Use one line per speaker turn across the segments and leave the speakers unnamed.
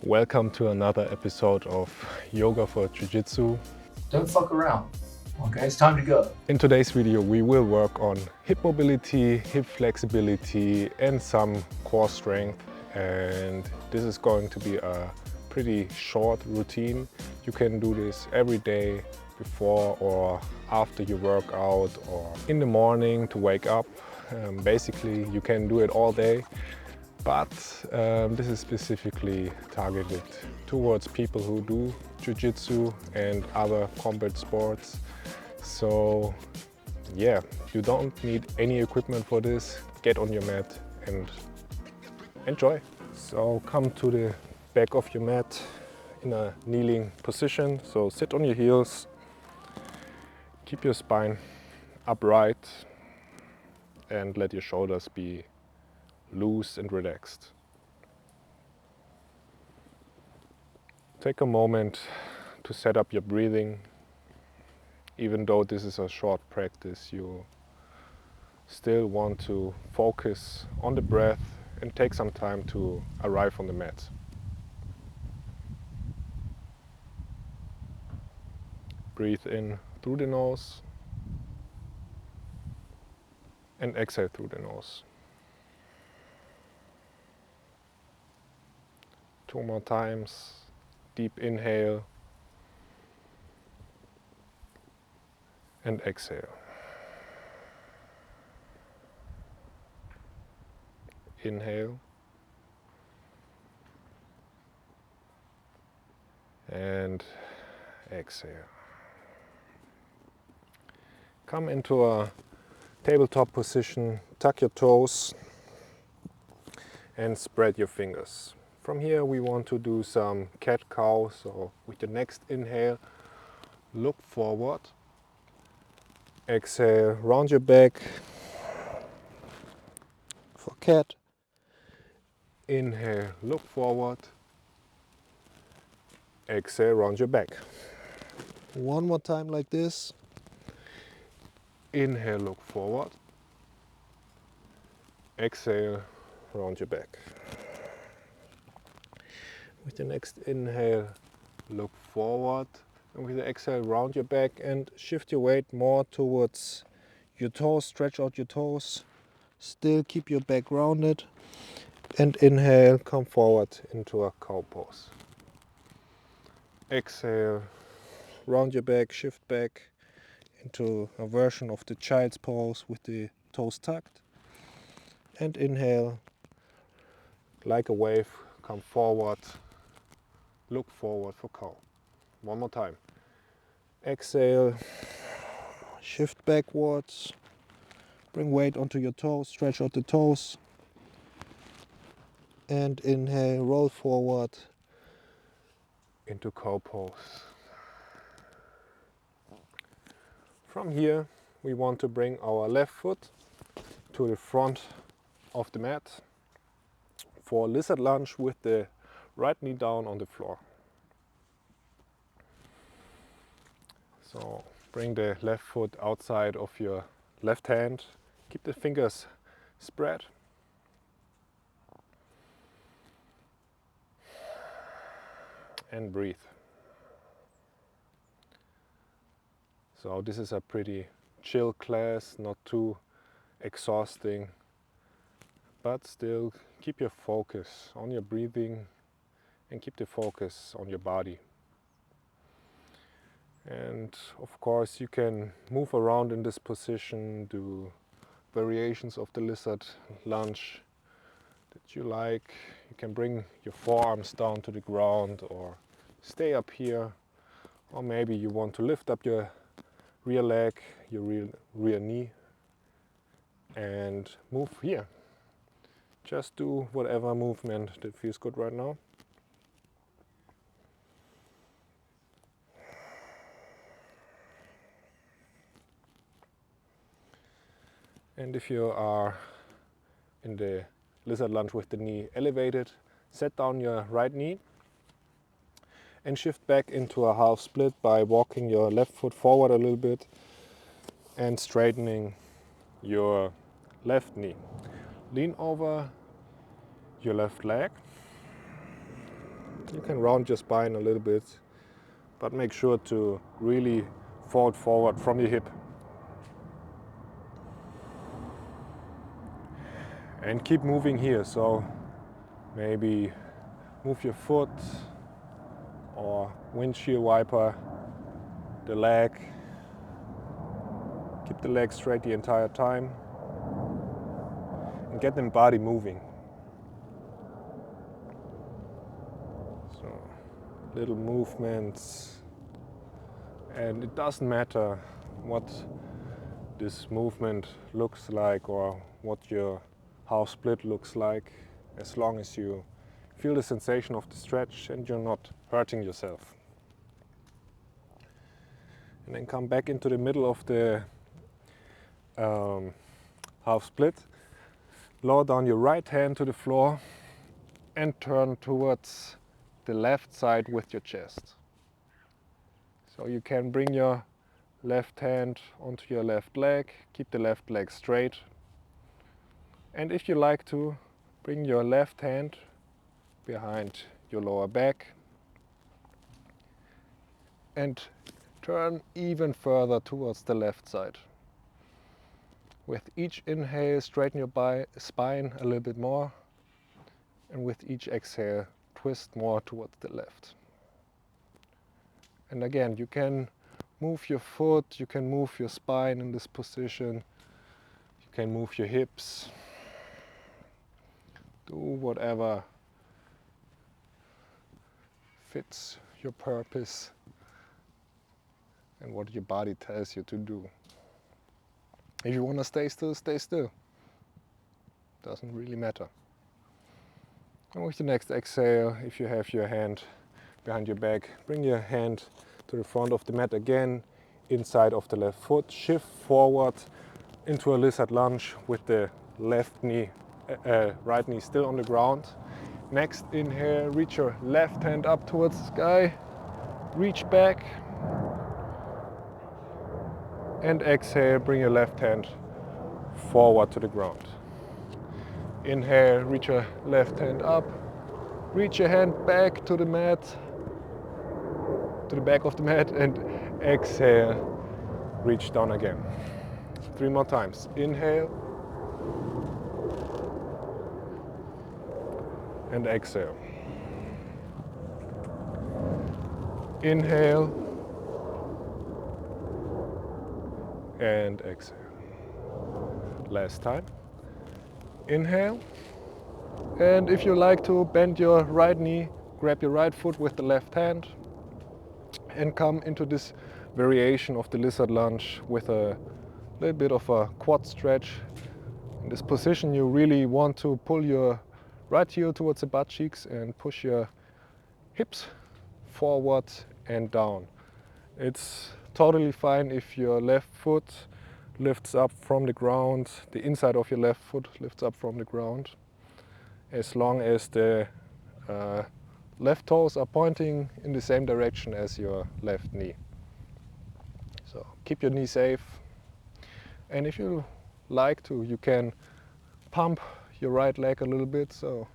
Welcome to another episode of Yoga for Jiu Jitsu.
Don't fuck around. Okay, it's time to go.
In today's video we will work on hip mobility, hip flexibility and some core strength, and this is going to be a pretty short routine. You can do this every day before or after you work out or in the morning to wake up. Basically you can do it all day. But this is specifically targeted towards people who do Jiu-Jitsu and other combat sports. So yeah, you don't need any equipment for this. Get on your mat and enjoy. So come to the back of your mat in a kneeling position. So sit on your heels, keep your spine upright and let your shoulders be loose and relaxed. Take a moment to set up your breathing. Even though this is a short practice, you still want to focus on the breath and take some time to arrive on the mat. Breathe in through the nose and exhale through the nose. 2 more times. Deep inhale and exhale. Inhale and exhale. Come into a tabletop position, tuck your toes and spread your fingers. From here we want to do some cat-cow, so with the next inhale, look forward. Exhale, round your back for cat. Inhale, look forward. Exhale, round your back. One more time like this. Inhale, look forward. Exhale, round your back. With the next inhale, look forward, and with the exhale, round your back and shift your weight more towards your toes. Stretch out your toes. Still keep your back rounded. And inhale, come forward into a cow pose. Exhale, round your back, shift back into a version of the child's pose with the toes tucked. And inhale, like a wave, come forward. Look forward for cow. One more time. Exhale, shift backwards, bring weight onto your toes, stretch out the toes. And inhale, roll forward into cow pose. From here, we want to bring our left foot to the front of the mat for lizard lunge with the right knee down on the floor. So bring the left foot outside of your left hand. Keep the fingers spread. And breathe. So this is a pretty chill class, not too exhausting, but still keep your focus on your breathing and keep the focus on your body. And of course you can move around in this position, do variations of the lizard lunge that you like. You can bring your forearms down to the ground or stay up here, or maybe you want to lift up your rear leg, your rear knee and move here. Just do whatever movement that feels good right now. And if you are in the lizard lunge with the knee elevated, set down your right knee and shift back into a half split by walking your left foot forward a little bit and straightening your left knee. Lean over your left leg You can round your spine a little bit, but make sure to really fold forward from your hip. And keep moving here, so maybe move your foot or windshield wiper, the leg. Keep the leg straight the entire time and get the body moving. So little movements, and it doesn't matter what this movement looks like or what your half split looks like, as long as you feel the sensation of the stretch and you're not hurting yourself. And then come back into the middle of the half split. Lower down your right hand to the floor and turn towards the left side with your chest. So you can bring your left hand onto your left leg, keep the left leg straight. And if you like to, bring your left hand behind your lower back and turn even further towards the left side. With each inhale, straighten your spine a little bit more, and with each exhale, twist more towards the left. And again, you can move your foot, you can move your spine in this position, you can move your hips, do whatever fits your purpose and what your body tells you to do. If you want to stay still, stay still. Doesn't really matter. And with the next exhale, if you have your hand behind your back, bring your hand to the front of the mat again, inside of the left foot, shift forward into a lizard lunge with the left knee, right knee still on the ground. Next inhale, reach your left hand up towards the sky, reach back, and exhale, bring your left hand forward to the ground. Inhale, reach your left hand up, reach your hand back to the mat, to the back of the mat, and exhale, reach down again. 3 more times. Inhale and exhale. Inhale and exhale. Last time. Inhale, and if you like to, bend your right knee, grab your right foot with the left hand and come into this variation of the lizard lunge with a little bit of a quad stretch. In this position you really want to pull your right heel towards the butt cheeks and push your hips forward and down. It's totally fine if your left foot lifts up from the ground, the inside of your left foot lifts up from the ground, as long as the left toes are pointing in the same direction as your left knee. So keep your knee safe, and if you like to, you can pump your right leg a little bit, so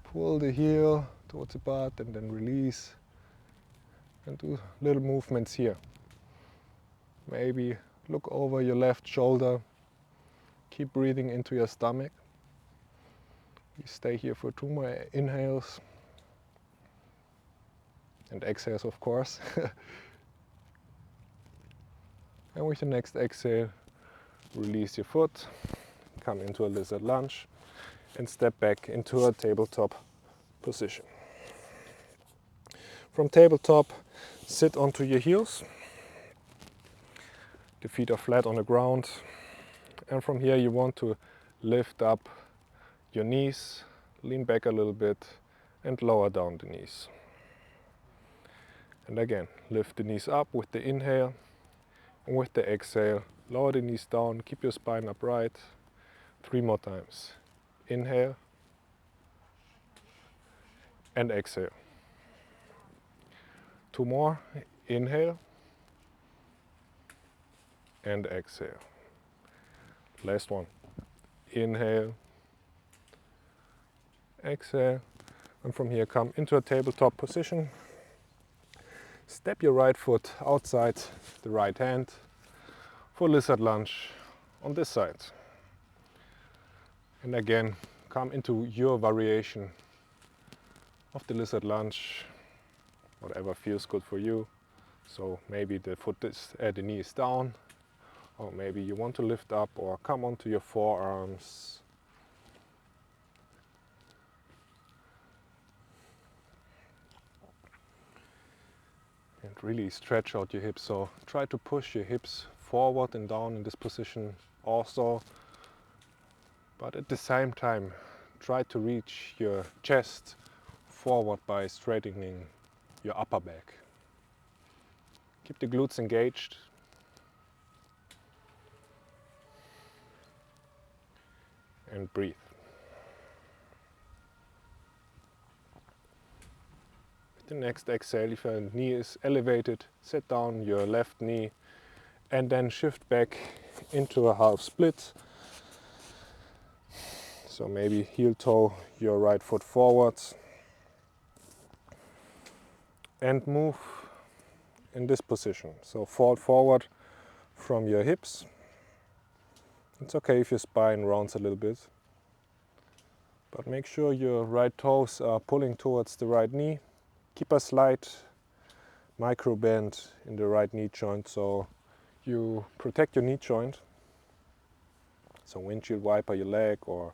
pull the heel towards the butt and then release, and do little movements here. Maybe look over your left shoulder, keep breathing into your stomach. You stay here for 2 more inhales and exhales, of course. And with the next exhale, release your foot, come into a lizard lunge and step back into a tabletop position. From tabletop, sit onto your heels. The feet are flat on the ground, and from here you want to lift up your knees, lean back a little bit and lower down the knees. And again, lift the knees up with the inhale, and with the exhale, lower the knees down, keep your spine upright. 3 more times. Inhale and exhale. 2 more. Inhale and exhale. Last one. Inhale, exhale. And from here, come into a tabletop position. Step your right foot outside the right hand for lizard lunge on this side. And again, come into your variation of the lizard lunge, whatever feels good for you. So maybe the the knee is down, or maybe you want to lift up or come onto your forearms. And really stretch out your hips. So try to push your hips forward and down in this position also. But at the same time, try to reach your chest forward by straightening your upper back. Keep the glutes engaged. And breathe. With the next exhale, if your knee is elevated, set down your left knee and then shift back into a half split. So maybe heel toe your right foot forwards and move in this position. So fall forward from your hips. It's okay if your spine rounds a little bit, but make sure your right toes are pulling towards the right knee. Keep a slight micro bend in the right knee joint so you protect your knee joint. So windshield wiper your leg or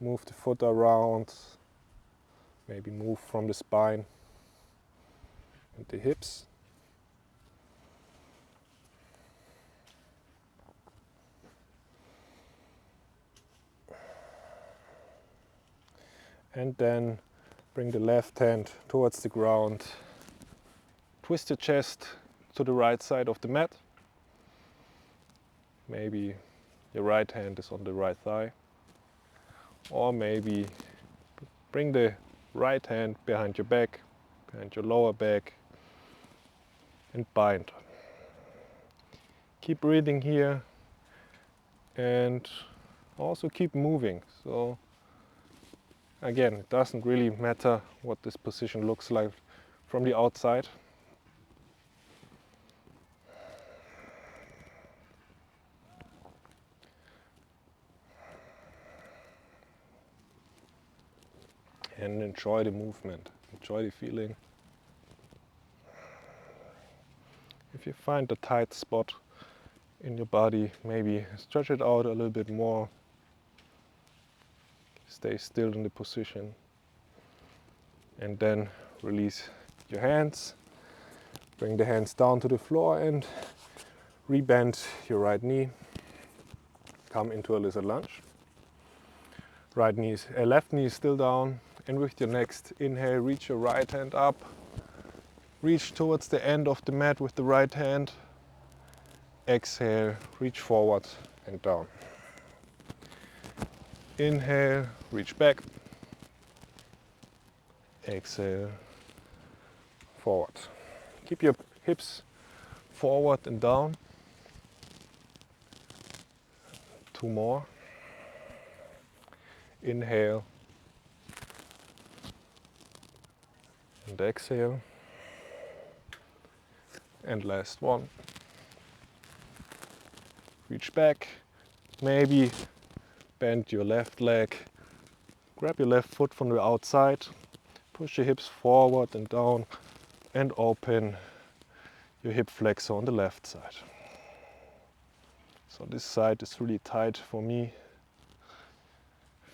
move the foot around, maybe move from the spine and the hips. And then bring the left hand towards the ground. Twist your chest to the right side of the mat. Maybe your right hand is on the right thigh. Or maybe bring the right hand behind your back, behind your lower back, and bind. Keep breathing here and also keep moving. So again, it doesn't really matter what this position looks like from the outside. And enjoy the movement, enjoy the feeling. If you find a tight spot in your body, maybe stretch it out a little bit more. Stay still in the position. And then release your hands. Bring the hands down to the floor and rebend your right knee. Come into a lizard lunge. Left knee is still down. And with your next inhale, reach your right hand up. Reach towards the end of the mat with the right hand. Exhale, reach forward and down. Inhale, reach back. Exhale, forward. Keep your hips forward and down. 2 more. Inhale. And exhale. And last one. Reach back. Maybe bend your left leg. Grab your left foot from the outside. Push your hips forward and down. And open your hip flexor on the left side. So this side is really tight for me.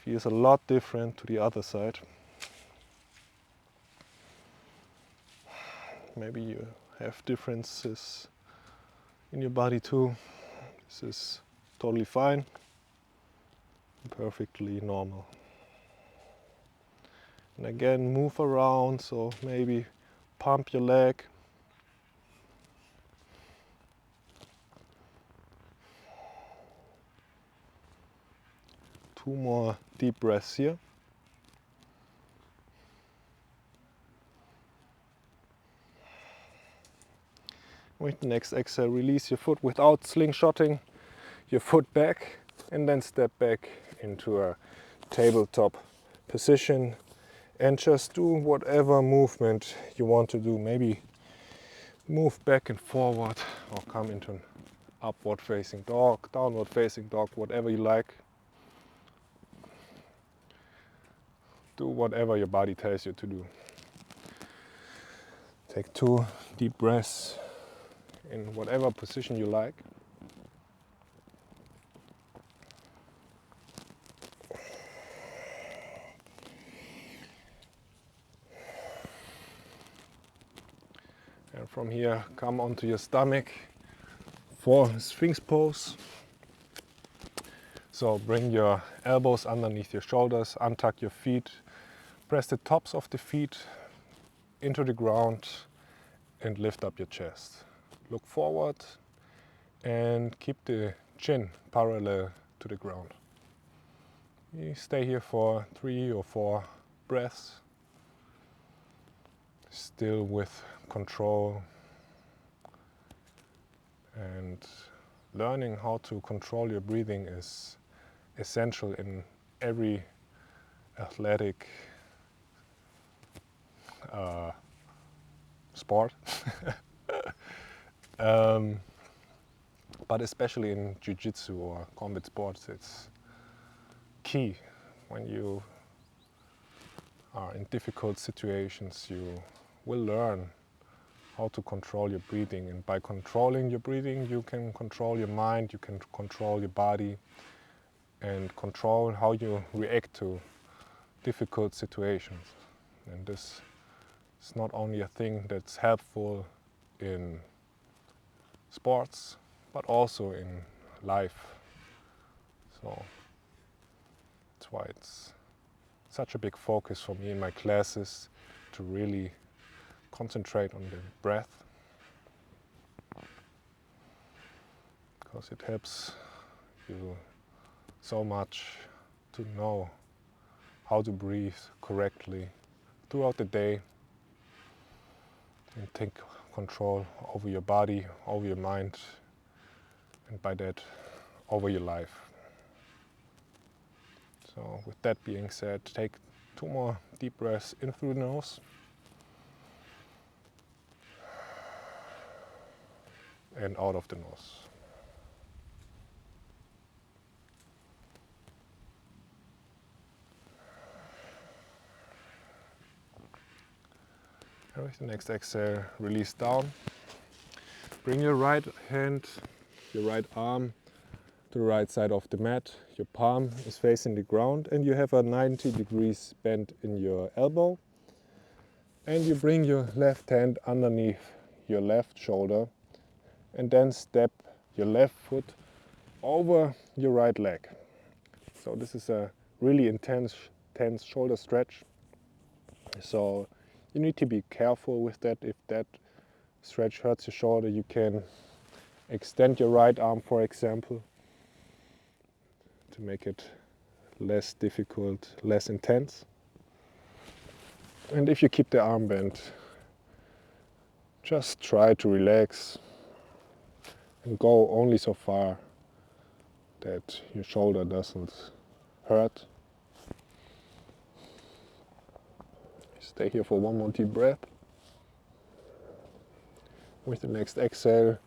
Feels a lot different to the other side. Maybe you have differences in your body too. This is totally fine, perfectly normal. And again, move around, so maybe pump your leg. Two more deep breaths here. With the next exhale, release your foot without slingshotting your foot back and then step back into a tabletop position and just do whatever movement you want to do. Maybe move back and forward or come into an upward facing dog, downward facing dog, whatever you like. Do whatever your body tells you to do. Take 2 deep breaths in whatever position you like. And from here, come onto your stomach for Sphinx pose. So bring your elbows underneath your shoulders, untuck your feet, press the tops of the feet into the ground and lift up your chest. Look forward and keep the chin parallel to the ground. You stay here for 3 or 4 breaths, still with control, and learning how to control your breathing is essential in every athletic sport, but especially in Jiu Jitsu or combat sports, it's key. When you are in difficult situations, you will learn how to control your breathing, and by controlling your breathing you can control your mind, you can control your body and control how you react to difficult situations. And this is not only a thing that's helpful in sports but also in life. So that's why it's such a big focus for me in my classes to really concentrate on the breath, because it helps you so much to know how to breathe correctly throughout the day and take control over your body, over your mind, and by that over your life. So with that being said, take 2 more deep breaths in through the nose and out of the nose. And with the next exhale, release down. Bring your right hand, your right arm to the right side of the mat. Your palm is facing the ground and you have a 90 degrees bend in your elbow. And you bring your left hand underneath your left shoulder and then step your left foot over your right leg. So this is a really intense shoulder stretch. So you need to be careful with that. If that stretch hurts your shoulder, you can extend your right arm, for example, to make it less difficult, less intense. And if you keep the arm bent, just try to relax and go only so far that your shoulder doesn't hurt. Stay here for 1 more deep breath. With the next exhale,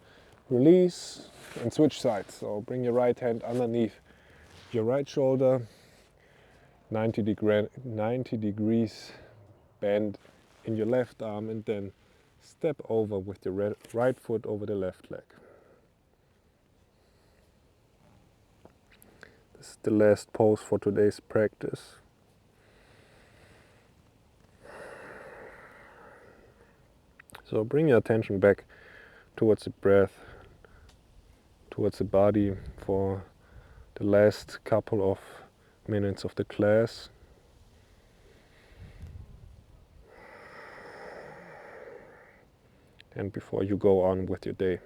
release and switch sides. So bring your right hand underneath your right shoulder, 90 degrees bend in your left arm, and then step over with your right foot over the left leg. This is the last pose for today's practice. So bring your attention back towards the breath, towards the body for the last couple of minutes of the class. And before you go on with your day.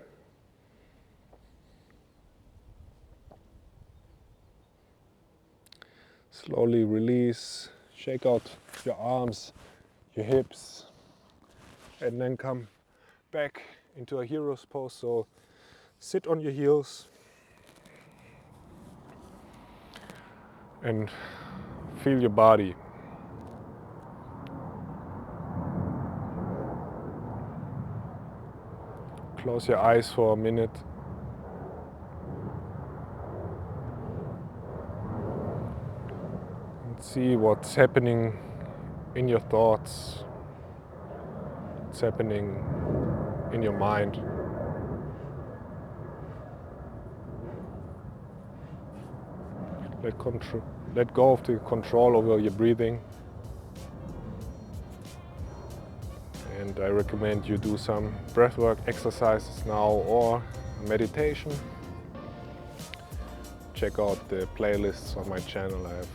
Slowly release, shake out your arms, your hips, and then come back into a hero's pose. So sit on your heels and feel your body. Close your eyes for a minute. And see what's happening in your thoughts. What's happening in your mind. Let go of the control over your breathing. And I recommend you do some breathwork exercises now or meditation. Check out the playlists on my channel. I have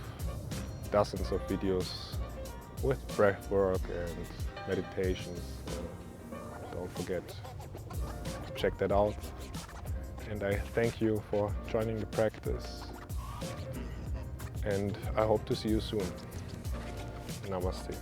dozens of videos with breathwork and meditations. Don't forget to check that out. And I thank you for joining the practice. And I hope to see you soon. Namaste.